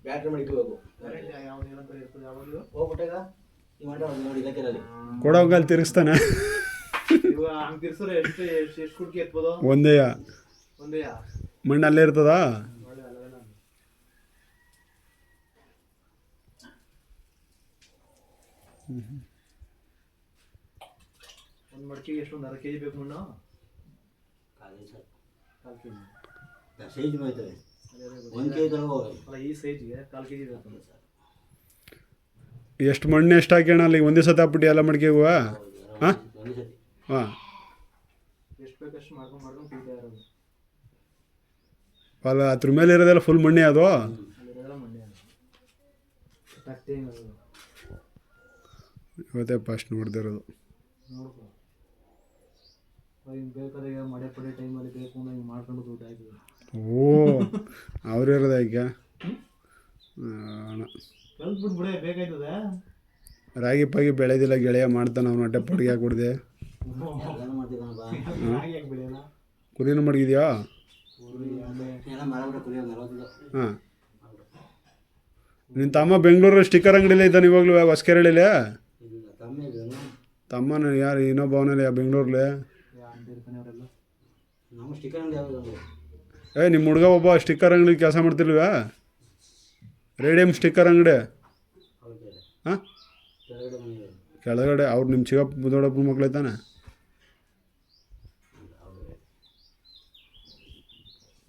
battery ಮಡಿಕೋಬೇಕು ಹೋಗ್ಬಿಟ್ಟಾಗ ಕೊಡೋಗಲ್ಲಿ ತಿರುಗಿಸ್ತಾನೆ ಒಂದೇ ಮಣ್ಣು ಅಲ್ಲೇ ಇರ್ತದಾ ಒಂದು ಮಡಿಕೆಗೆ ಎಷ್ಟೊಂದು ಅರ್ಧ ಕೆಜಿ ಬೇಕು ಮಣ್ಣು ಕಾಲು ಕೆಜಿ ಅಲ್ಲ ಈ ಸೈಜ್ಗೆ ಕಾಲು ಕೆಜಿ ಬೇಕು ಎಷ್ಟು ಮಣ್ಣು ಎಷ್ಟು ಹಾಕ್ಯಣ ಅಲ್ಲಿ ಒಂದೇ ಸತಿ ಹಾಕ್ಬಿಟ್ಟು ಎಲ್ಲ ಮಡಿಕೆಗೂ ಹಾಂ ಹಾಂ ಎಷ್ಟು ಬೇಕಷ್ಟು ಮಾಡ್ಕೊಂಡು ಕುಯ್ತಾ ಇರೋದು ಅಲ್ಲ ಅದ್ರ ಮೇಲೆ ಇರೋದೆಲ್ಲ ಫುಲ್ ಮಣ್ಣೆ ಅದು ಅಲ್ಲಿರೋದೆಲ್ಲ ಮಣ್ಣೆ ಇವತ್ತೇ ಫಸ್ಟ್ ನೋಡ್ದಿರೋದು ನೋಡ್ಕೊ ಹಿಂಗೆ ಬೇಕಾದಾಗ ಮಳೆ ಪಡೆ ಟೈಮಲ್ಲಿ ಬೇಕು ಅಂದ್ರೆ ಹಿಂಗೆ ಮಾಡ್ಕೊಂಡು ದುಡ್ಡು ಆಯ್ತದೆ ಓ ಅವ್ರು ಇರೋದು ಈಗ ಕಲ್ತ್ಬಿಟ್ಬಿಡೆ ಬೇಕಾಯ್ತದೆ ರಾಗಿ ಪಾಗಿ ಬೆಳೆದಿಲ್ಲ ಗೆಳೆಯ ಮಾಡ್ತಾನೆ ಅವ್ನು ಹೊಟ್ಟೆ ಪಡಿಗೆ ಹಾಕ್ಬಿಡ್ದೆ ಬೆಳೆಯಲ್ಲ ಕುರಿನೂ ಮಡಗಿದ್ಯಾ ಹಾಂ ನಿನ್ನ ತಮ್ಮ ಬೆಂಗಳೂರಲ್ಲಿ ಸ್ಟಿಕ್ಕರ್ ಅಂಗಡಿಲೇ ಇದ್ದಾನೆ ಇವಾಗಲೂ ಹೊಸಕೆರಳಿಲೇ ತಮ್ಮನ ಯಾರು ಇನ್ನೊಬ್ಬವನಲ್ಲಿ ಬೆಂಗಳೂರಲ್ಲಿ ನಿಮ್ಮ ಹುಡುಗ ಒಬ್ಬ ಸ್ಟಿಕ್ಕರ್ ಅಂಗಡಿ ಕೆಲಸ ಮಾಡ್ತಿಲ್ವಾ ರೇಡಿಯಮ್ ಸ್ಟಿಕ್ಕರ್ ಅಂಗಡಿ ಹಾಂ ಕೆಳಗಡೆ ಅವ್ರು ನಿಮ್ಮ ಚಿಕ್ಕಪ್ಪ ದೊಡ್ಡಪ್ಪನ ಮಕ್ಳು ಐತಾನೆ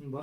ಬಾ